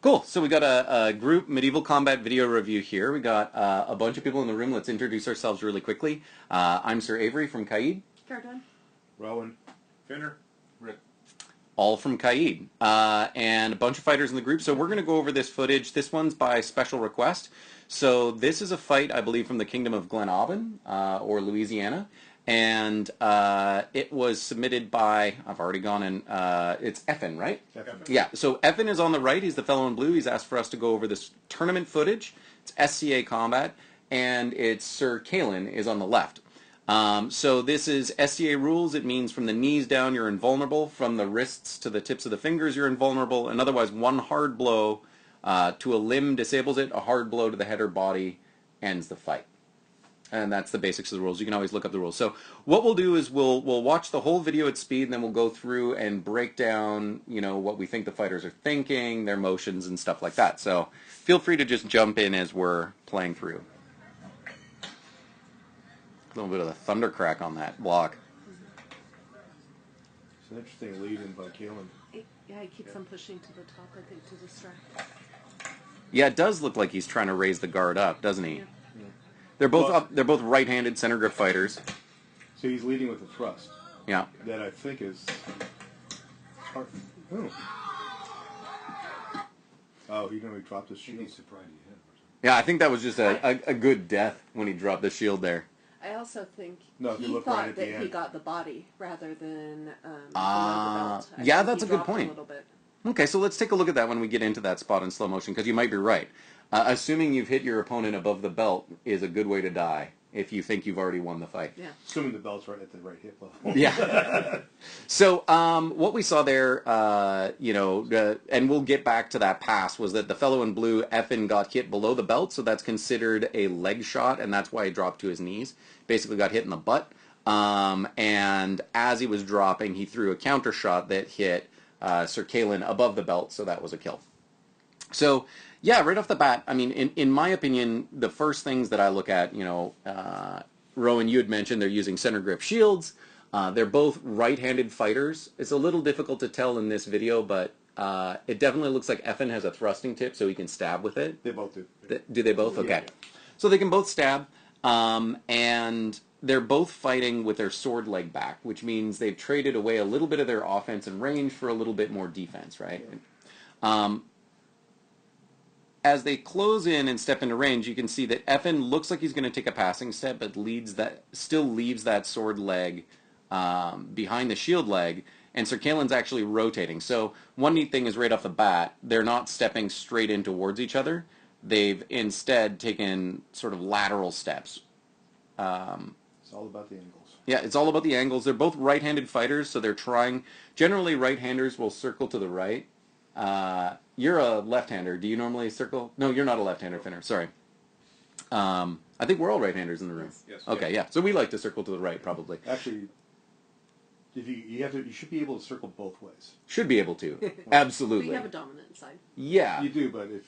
Cool. So we got a group medieval combat video review here. We got a bunch of people in the room. Let's introduce ourselves really quickly. I'm Sir Avery from Caillin. Caroline. Rowan. Finner. Rick. All from Caillin. And a bunch of fighters in the group. So we're going to go over this footage. This one's by special request. So this is a fight, I believe, from the Kingdom of Gleann or Louisiana. And it was submitted by, I've already gone in, it's Effin, right? Effin. Yeah, so Effin is on the right. He's the fellow in blue. He's asked for us to go over this tournament footage. It's SCA combat. And it's Sir Caillin is on the left. So this is SCA rules. It means from the knees down you're invulnerable. From the wrists to the tips of the fingers you're invulnerable. And otherwise one hard blow to a limb disables it. A hard blow to the head or body ends the fight. And that's the basics of the rules. You can always look up the rules. So what we'll do is we'll watch the whole video at speed, and then we'll go through and break down, you know, what we think the fighters are thinking, their motions, and stuff like that. So feel free to just jump in as we're playing through. A little bit of a thunder crack on that block. It's an interesting lead-in by Caillin. Yeah, he keeps on pushing to the top, I think, to distract. Yeah, it does look like he's trying to raise the guard up, doesn't he? Yeah. They're both right-handed center grip fighters. So he's leading with a thrust. Yeah. That I think is hard. Oh, he dropped his shield. Yeah, I think that was just a good death when he dropped the shield there. I also think No, if you he look thought right at the that he end. got the body rather than below the belt. I yeah, think that's he a good dropped point. A little bit. Okay, so let's take a look at that when we get into that spot in slow motion, because you might be right. Assuming you've hit your opponent above the belt is a good way to die if you think you've already won the fight. Yeah. Assuming the belt's right at the right hip level. Yeah. So what we saw there, and we'll get back to that pass, was that the fellow in blue, Effin, got hit below the belt, so that's considered a leg shot, and that's why he dropped to his knees. Basically got hit in the butt. And as he was dropping, he threw a counter shot that hit Sir Caillin above the belt, so that was a kill. So, yeah, right off the bat, I mean, in my opinion, the first things that I look at, Rowan, you had mentioned they're using center grip shields. They're both right-handed fighters. It's a little difficult to tell in this video, but it definitely looks like Effin has a thrusting tip so he can stab with it. They both do. Do they both? Okay. Yeah. So they can both stab, and they're both fighting with their sword leg back, which means they've traded away a little bit of their offense and range for a little bit more defense, right? Yeah. As they close in and step into range, you can see that Effin looks like he's going to take a passing step, but still leaves that sword leg behind the shield leg, and Sir Caillin's actually rotating. So one neat thing is right off the bat, they're not stepping straight in towards each other. They've instead taken sort of lateral steps. It's all about the angles. Yeah, it's all about the angles. They're both right-handed fighters, so they're trying. Generally, right-handers will circle to the right. You're a left-hander. Do you normally circle? No, you're not a left-hander, Finner. Sorry. I think we're all right-handers in the room. Yes. Okay, yeah. So we like to circle to the right, probably. Actually, if you should be able to circle both ways. Should be able to. Absolutely. But you have a dominant side. Yeah. You do, but it's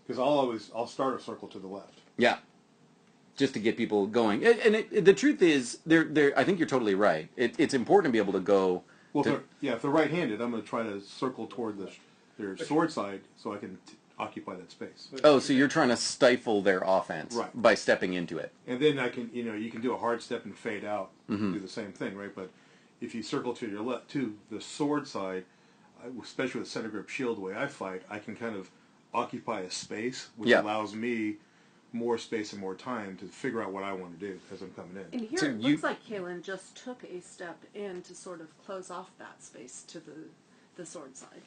because I'll start a circle to the left. Yeah. Just to get people going. And the truth is, I think you're totally right. It's important to be able to go. Well, if they're right-handed, I'm going to try to circle toward their sword side so I can occupy that space. Oh, so you're trying to stifle their offense Right. by stepping into it. And then I can, you can do a hard step and fade out, do the same thing, right? But if you circle to your left, to the sword side, especially with center grip shield, the way I fight, I can kind of occupy a space, which allows me more space and more time to figure out what I want to do as I'm coming in. And here So it looks like Caillin just took a step in to sort of close off that space to the sword side.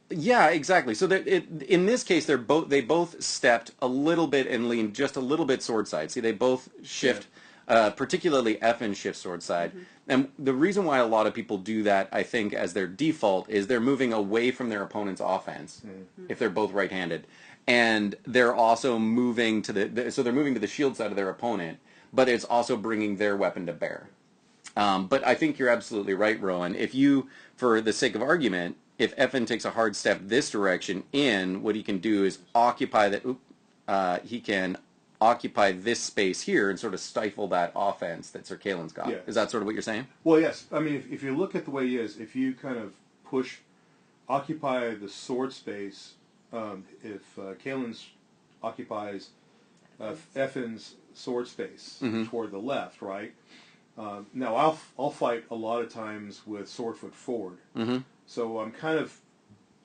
Yeah, exactly. So in this case, they both stepped a little bit and leaned just a little bit sword side. See, they both shift, particularly Effin shifts sword side. Mm-hmm. And the reason why a lot of people do that, I think, as their default, is they're moving away from their opponent's offense if they're both right-handed. And they're also moving to they're moving to the shield side of their opponent, but it's also bringing their weapon to bear. But I think you're absolutely right, Rowan. If you, for the sake of argument, if Effin takes a hard step this direction in, what he can do is occupy he can occupy this space here and sort of stifle that offense that Sir Caillin's got. Yeah. Is that sort of what you're saying? Well, yes. I mean, if you look at the way he is, if you kind of push occupy the sword space. If Caillin occupies Effin's sword space toward the left, right? Now I'll fight a lot of times with sword foot forward. So I'm kind of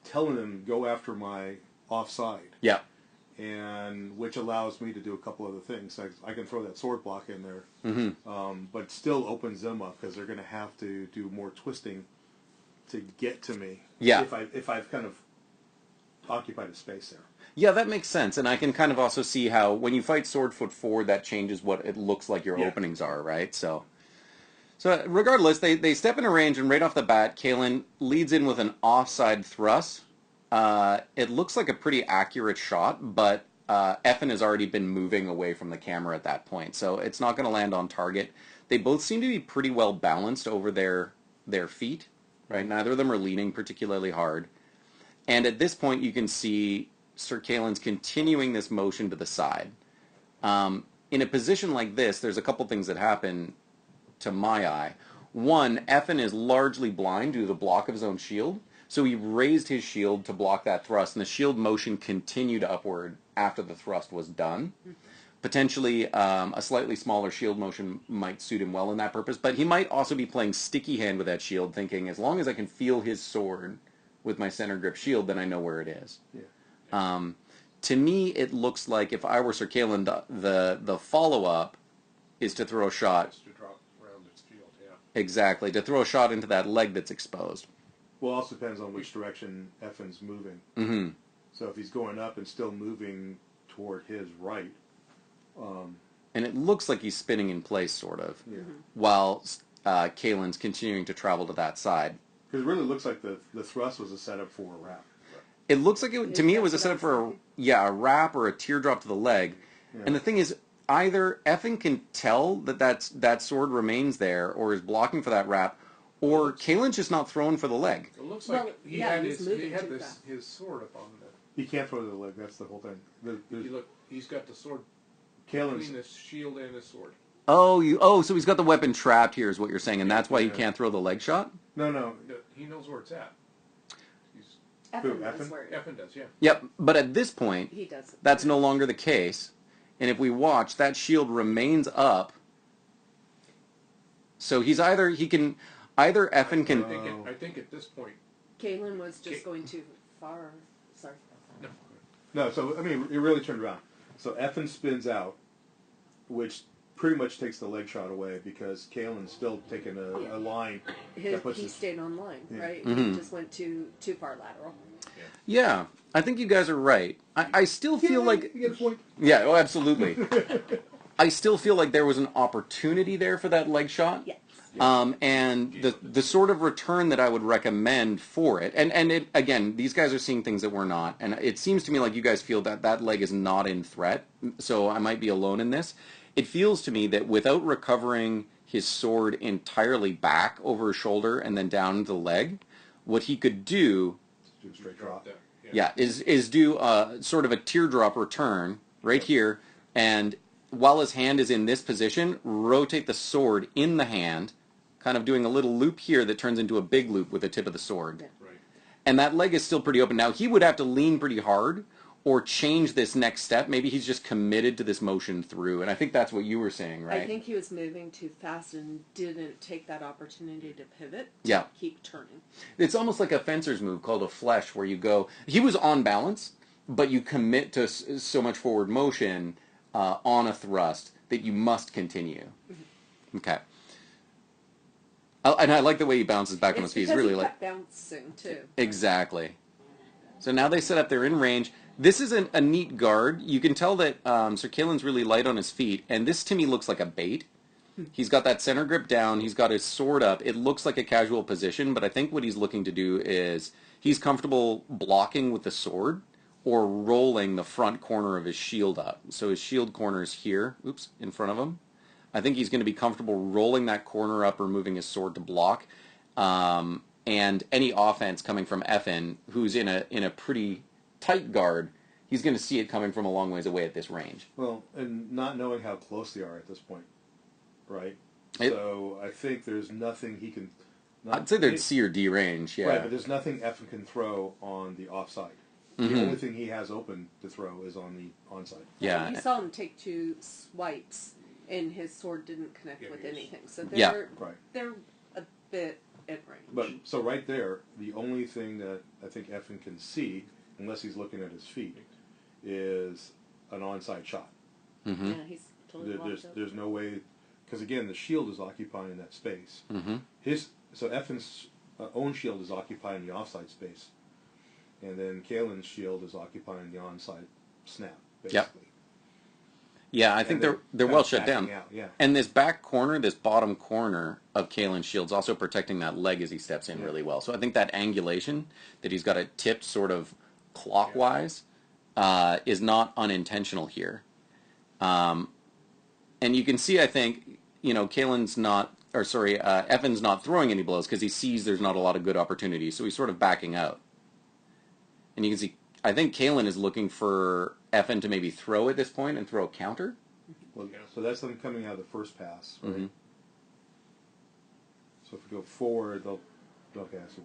telling him go after my offside. Yeah. And which allows me to do a couple other things. I can throw that sword block in there, but still opens them up because they're going to have to do more twisting to get to me. Yeah. If I've kind of occupied a space there. Yeah, that makes sense, and I can kind of also see how when you fight sword foot forward, that changes what it looks like your openings are, right? So regardless, they step into range, and right off the bat, Caillin leads in with an offside thrust. It looks like a pretty accurate shot, but Effin has already been moving away from the camera at that point, so it's not going to land on target. They both seem to be pretty well balanced over their feet, right? Neither of them are leaning particularly hard. And at this point, you can see Sir Caillin's continuing this motion to the side. In a position like this, there's a couple things that happen to my eye. One, Effin is largely blind due to the block of his own shield, so he raised his shield to block that thrust, and the shield motion continued upward after the thrust was done. Potentially, a slightly smaller shield motion might suit him well in that purpose, but he might also be playing sticky hand with that shield, thinking, as long as I can feel his sword with my center grip shield, then I know where it is. Yeah. To me, it looks like if I were Sir Caillin, the follow-up is to throw a shot. To drop around its field, yeah. Exactly, to throw a shot into that leg that's exposed. Well, it also depends on which direction Effin's moving. So if he's going up and still moving toward his right. And it looks like he's spinning in place, sort of, Yeah. while Caillin's continuing to travel to that side. Because it really looks like the thrust was a setup for a wrap. It looks like, to me, it was a setup for a wrap or a teardrop to the leg. Yeah. And the thing is, either Effin can tell that sword remains there or is blocking for that wrap, or Caillin's just not throwing for the leg. It looks Well, like he yeah, had he's his moving too fast. his sword up on the. He can't throw the leg. That's the whole thing. You look, he's got the sword Caillin's between the shield and the sword. So he's got the weapon trapped here, is what you're saying, and that's why he can't throw the leg shot? no. He knows where it's at. Effin knows Effin? where Effin does, yeah. Yep, but at this point, he does. that's no longer the case. And if we watch, that shield remains up. So Effin can... I think at this point. Caillin was just going too far. Sorry. No, so, I mean, it really turned around. So Effin spins out, which pretty much takes the leg shot away because Caillin's still taking a line. He stayed on line, right? Mm-hmm. He just went too far lateral. Yeah, I think you guys are right. I still feel like... You get a point? Yeah, oh, absolutely. I still feel like there was an opportunity there for that leg shot. Yes. And the sort of return that I would recommend for it, and again, these guys are seeing things that we're not, and it seems to me like you guys feel that leg is not in threat, so I might be alone in this. It feels to me that without recovering his sword entirely back over his shoulder and then down into the leg, what he could do... Do a straight drop. is do sort of a teardrop return right here, and while his hand is in this position, rotate the sword in the hand, kind of doing a little loop here that turns into a big loop with the tip of the sword. Yeah. Right. And that leg is still pretty open. Now, he would have to lean pretty hard or change this next step. Maybe he's just committed to this motion through, and I think that's what you were saying, right? I think he was moving too fast and didn't take that opportunity to pivot. Yeah. Keep turning. It's almost like a fencer's move called a flesh, where you go... He was on balance, but you commit to so much forward motion on a thrust that you must continue. Mm-hmm. Okay. And I like the way he bounces back on his feet. It's He's really he like... kept bouncing, too. Exactly. So now they set up, they're in range. This is a neat guard. You can tell that Sir Caillin's really light on his feet, and this to me looks like a bait. He's got that center grip down, he's got his sword up. It looks like a casual position, but I think what he's looking to do is he's comfortable blocking with the sword or rolling the front corner of his shield up. So his shield corner is here, in front of him. I think he's going to be comfortable rolling that corner up or moving his sword to block. And any offense coming from Effin, who's in a pretty tight guard, he's going to see it coming from a long ways away at this range. Well, and not knowing how close they are at this point, right? So I think there's nothing he can I'd say they're C or D range, yeah. Right, but there's nothing Effin can throw on the offside. The only thing he has open to throw is on the onside. Yeah. You saw him take 2 swipes, and his sword didn't connect with anything. So they're Yeah. Right. they're a bit in range. But so right there, the only thing that I think Effin can see, unless he's looking at his feet, is an onside shot. Yeah, he's totally locked up. There's no way, because again, the shield is occupying that space. So Effin's own shield is occupying the offside space, and then Caillin's shield is occupying the onside snap, basically. Yeah, I think they're well shut down. Out, yeah. And this back corner, this bottom corner of Caillin's shield's also protecting that leg as he steps in really well. So I think that angulation, that he's got it tipped sort of clockwise, is not unintentional here. And you can see, I think, Caillin's not, Effin's not throwing any blows because he sees there's not a lot of good opportunities, so he's sort of backing out. And you can see, I think Caillin is looking for Effin to maybe throw at this point and throw a counter. Well, so that's them coming out of the first pass, right? So if we go forward, they'll pass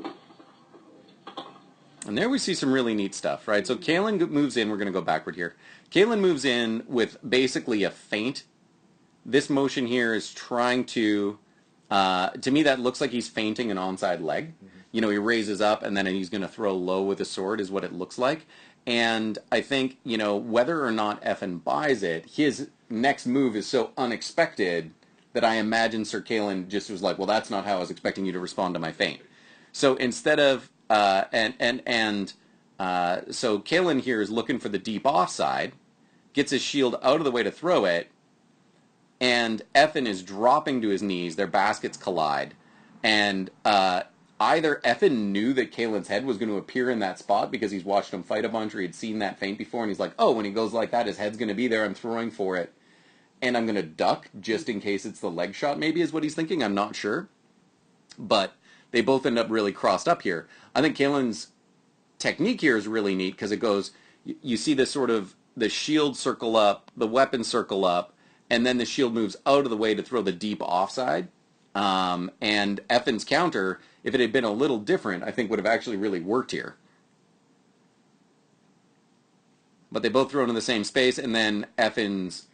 away. And there we see some really neat stuff, right? So Caillin moves in. We're going to go backward here. Caillin moves in with basically a feint. This motion here is trying to me, that looks like he's feinting an onside leg. He raises up, and then he's going to throw low with a sword is what it looks like. And I think, whether or not Effin buys it, his next move is so unexpected that I imagine Sir Caillin just was like, well, that's not how I was expecting you to respond to my feint. So instead of, so Caillin here is looking for the deep offside, gets his shield out of the way to throw it, and Effin is dropping to his knees, their baskets collide, and either Effin knew that Caillin's head was going to appear in that spot because he's watched him fight a bunch or he had seen that feint before, and he's like, oh, when he goes like that, his head's going to be there, I'm throwing for it, and I'm going to duck just in case it's the leg shot, maybe is what he's thinking, I'm not sure. But they both end up really crossed up here. I think Caillin's technique here is really neat because it goes, you see this sort of, the shield circle up, the weapon circle up, and then the shield moves out of the way to throw the deep offside. And Effin's counter, if it had been a little different, I think would have actually really worked here. But they both throw into the same space, and then Effin's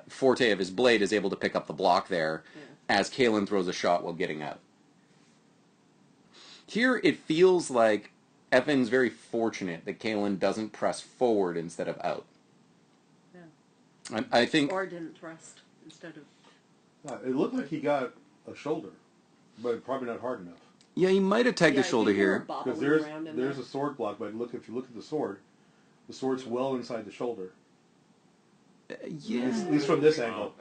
forte of his blade is able to pick up the block there as Caillin throws a shot while getting out. Here it feels like Effin's very fortunate that Caillin doesn't press forward instead of out. Yeah. I think... Or didn't thrust instead of... It looked like he got a shoulder, but probably not hard enough. Yeah, he might have tagged the shoulder here. Because there's a sword block, but if you look at the sword's well inside the shoulder. Yeah. At least from this angle.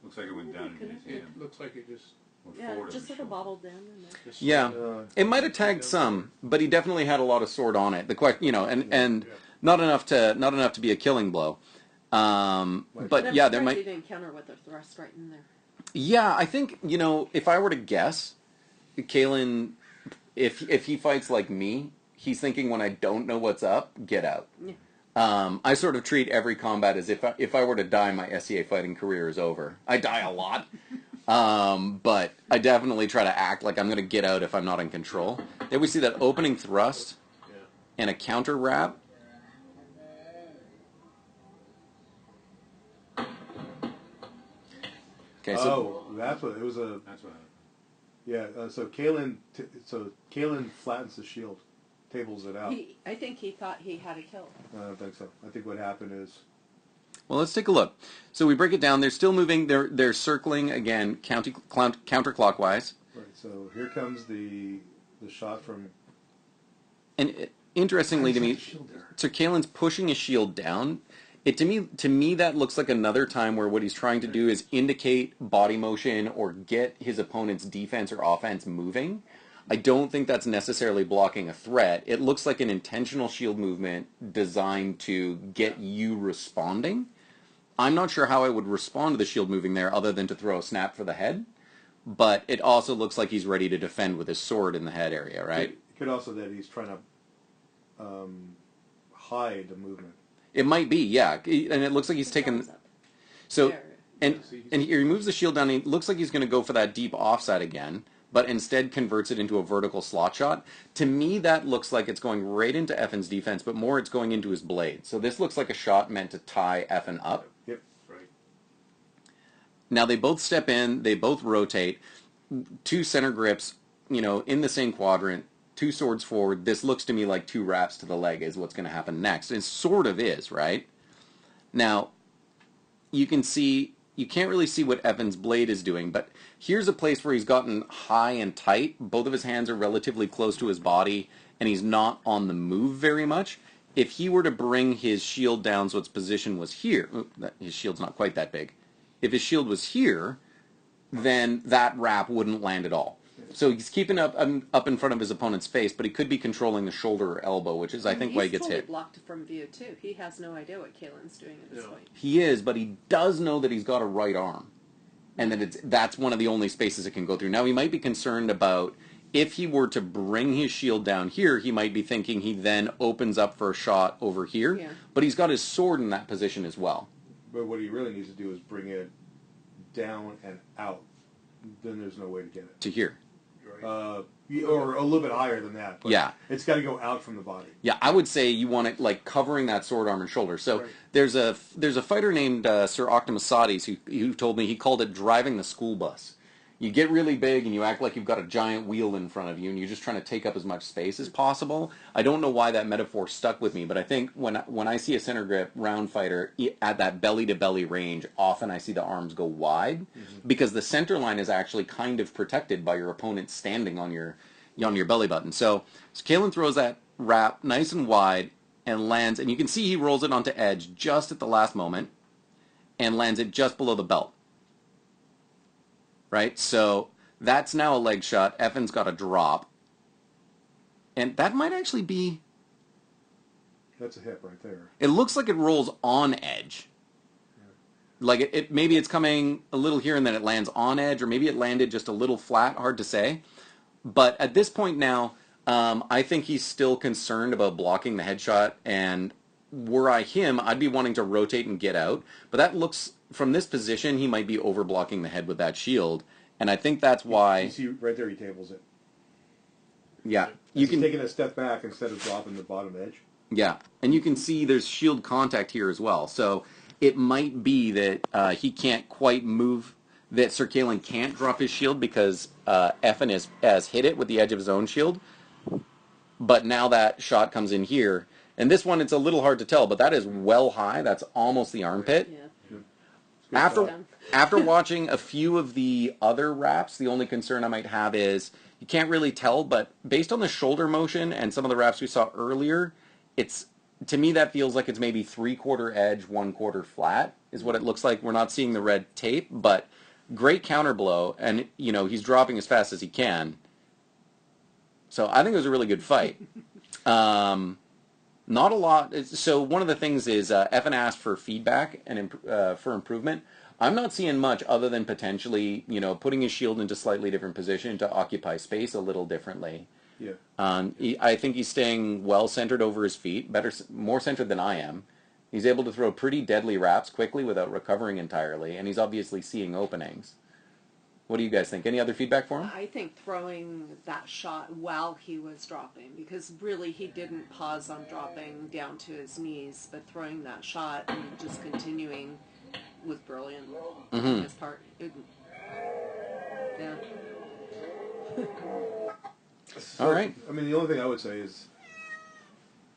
Looks like it went down in his hand. It looks like it just... Went Yeah, forward just on sort of the bobbled down in there. just Yeah, it might have tagged some, but he definitely had a lot of sword on it. The question, and not enough to be a killing blow. But yeah, there might. He didn't counter with a thrust right in there. Yeah, I think if I were to guess, Caillin, if he fights like me, he's thinking when I don't know what's up, get out. Yeah. I sort of treat every combat as if I were to die, my SCA fighting career is over. I die a lot. But I definitely try to act like I'm going to get out if I'm not in control. Then we see that opening thrust and a counter wrap. Okay, so that's what it was. That's what happened. So Caillin flattens the shield, tables it out. I think he thought he had a kill. I don't think so. I think what happened is. well, let's take a look. So we break it down. They're still moving. They're circling again, counterclockwise. Right. So here comes the shot from. And interestingly to me, so Caillin's pushing his shield down. To me, that looks like another time where what he's trying to do is indicate body motion or get his opponent's defense or offense moving. I don't think that's necessarily blocking a threat. It looks like an intentional shield movement designed to get you responding. I'm not sure how I would respond to the shield moving there other than to throw a snap for the head. But it also looks like he's ready to defend with his sword in the head area, right? It could also that he's trying to hide the movement. It might be, yeah. And it looks like he's taken... So And he removes the shield down. And he looks like he's going to go for that deep offside again, but instead converts it into a vertical slot shot. To me, that looks like it's going right into Effin's defense, but more it's going into his blade. So this looks like a shot meant to tie Effin up. Yep. Right. Now they both step in, they both rotate. Two center grips, in the same quadrant, two swords forward. This looks to me like two wraps to the leg is what's going to happen next. It sort of is, right? Now, you can't really see what Effin's blade is doing, but here's a place where he's gotten high and tight. Both of his hands are relatively close to his body, and he's not on the move very much. If he were to bring his shield down so its position was here, his shield's not quite that big. If his shield was here, then that wrap wouldn't land at all. So he's keeping up in front of his opponent's face, but he could be controlling the shoulder or elbow, which is, I think, why he gets hit. He's totally blocked from view, too. He has no idea what Caillin's doing at this point. He is, but he does know that he's got a right arm, and that that's one of the only spaces it can go through. Now, he might be concerned about if he were to bring his shield down here, he might be thinking he then opens up for a shot over here, but he's got his sword in that position as well. But what he really needs to do is bring it down and out. Then there's no way to get it. To here. Or a little bit higher than that. But Yeah. It's got to go out from the body. Yeah, I would say you want it like covering that sword arm and shoulder. So there's a fighter named Sir Octamasades who told me he called it driving the school bus. You get really big and you act like you've got a giant wheel in front of you and you're just trying to take up as much space as possible. I don't know why that metaphor stuck with me, but I think when I see a center grip round fighter at that belly-to-belly range, often I see the arms go wide because the center line is actually kind of protected by your opponent standing on your belly button. So Caillin throws that wrap nice and wide and lands, and you can see he rolls it onto edge just at the last moment and lands it just below the belt. Right? So that's now a leg shot. Effin's got a drop. And that might actually be... That's a hip right there. It looks like it rolls on edge. Like it maybe it's coming a little here and then it lands on edge, or maybe it landed just a little flat, hard to say. But at this point now, I think he's still concerned about blocking the headshot, and were I him, I'd be wanting to rotate and get out. But that looks, from this position, he might be over-blocking the head with that shield, and I think that's why... You see right there he tables it. Yeah. He's taking a step back instead of dropping the bottom edge. Yeah, and you can see there's shield contact here as well. So it might be that he can't quite move, that Sir Caillin can't drop his shield because Effin has hit it with the edge of his own shield. But now that shot comes in here, and this one it's a little hard to tell, but that is well high. That's almost the armpit. Yeah. After watching a few of the other wraps, the only concern I might have is you can't really tell, but based on the shoulder motion and some of the wraps we saw earlier, to me that feels like it's maybe 3/4 edge, 1/4 flat is what it looks like. We're not seeing the red tape, but great counter blow, and he's dropping as fast as he can. So I think it was a really good fight. Not a lot. So one of the things is Effin asked for feedback and for improvement. I'm not seeing much other than potentially, putting his shield into a slightly different position to occupy space a little differently. Yeah. I think he's staying well centered over his feet, more centered than I am. He's able to throw pretty deadly wraps quickly without recovering entirely, and he's obviously seeing openings. What do you guys think? Any other feedback for him? I think throwing that shot while he was dropping, because really he didn't pause on dropping down to his knees, but throwing that shot and just continuing was brilliant on his part. Yeah. All right. I mean, the only thing I would say is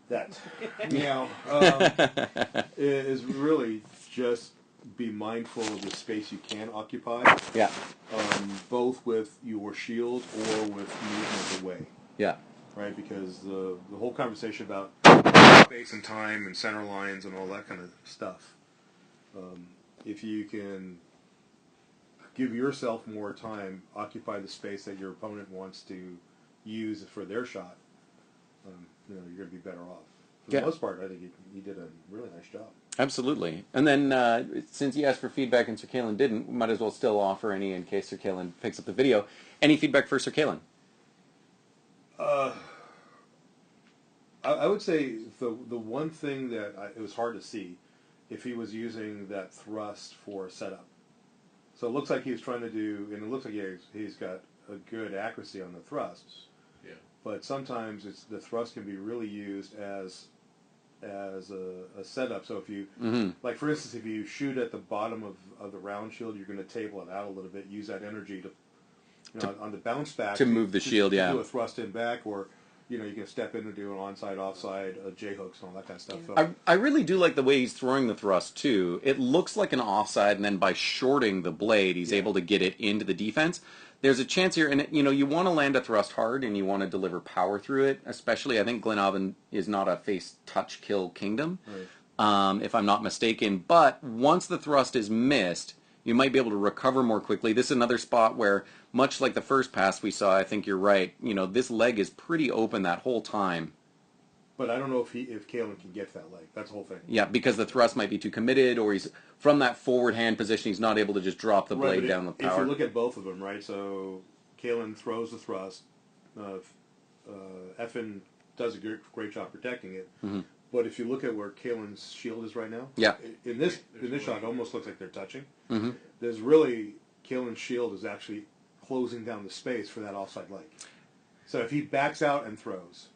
that is really just be mindful of the space you can occupy. Yeah. Both with your shield or with movement away. Yeah. Right, because the whole conversation about space and time and center lines and all that kind of stuff. If you can give yourself more time, occupy the space that your opponent wants to use for their shot, you're going to be better off. For the most part, I think he did a really nice job. Absolutely. And then, since you asked for feedback and Sir Caillin didn't, we might as well still offer any in case Sir Caillin picks up the video. Any feedback for Sir Caillin? I would say the one thing that it was hard to see if he was using that thrust for setup. So it looks like he's trying to do, and it looks like he's got a good accuracy on the thrusts. Yeah. But sometimes the thrust can be really used as a setup. So if you, like for instance, if you shoot at the bottom of the round shield, you're going to table it out a little bit, use that energy to on the bounce back to move the shield, to yeah. do a thrust in back, or you can step in and do an onside, offside, J hooks, and all that kind of stuff. So, I really do like the way he's throwing the thrust too. It looks like an offside, and then by shorting the blade, he's able to get it into the defense. There's a chance here, and you want to land a thrust hard, and you want to deliver power through it. Especially, I think Gleann is not a face touch kill kingdom, if I'm not mistaken. But once the thrust is missed, you might be able to recover more quickly. This is another spot where, much like the first pass we saw, I think you're right. This leg is pretty open that whole time. But I don't know if Caillin can get that leg. That's the whole thing. Yeah, because the thrust might be too committed, or he's from that forward hand position. He's not able to just drop the blade down with power. If you look at both of them, right? So Caillin throws the thrust. Effin does a great job protecting it. But if you look at where Caillin's shield is right now, in this shot, it almost looks like they're touching. There's really Caillin's shield is actually closing down the space for that offside leg. So if he backs out and throws.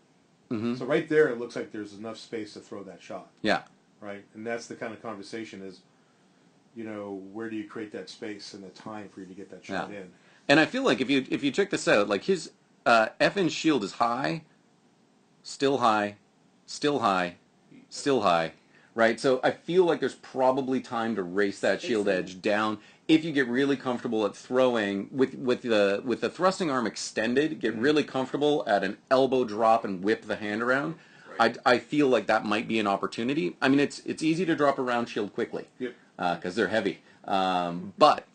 So right there, it looks like there's enough space to throw that shot. Yeah. Right? And that's the kind of conversation is, where do you create that space and the time for you to get that shot in? And I feel like if you check this out, like his Effin's shield is high, still high, still high, still high, right? So I feel like there's probably time to race that shield edge down. If you get really comfortable at throwing with the thrusting arm extended, get really comfortable at an elbow drop and whip the hand around. Right. I feel like that might be an opportunity. I mean, it's easy to drop a round shield quickly because they're heavy, but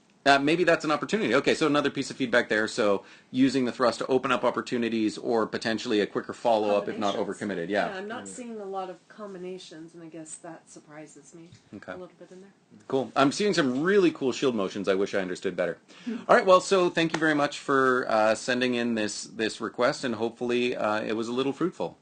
maybe that's an opportunity. Okay, so another piece of feedback there. So using the thrust to open up opportunities or potentially a quicker follow-up if not overcommitted. Yeah, I'm not seeing a lot of combinations, and I guess that surprises me a little bit in there. Cool. I'm seeing some really cool shield motions I wish I understood better. All right, well, so thank you very much for sending in this request, and hopefully it was a little fruitful.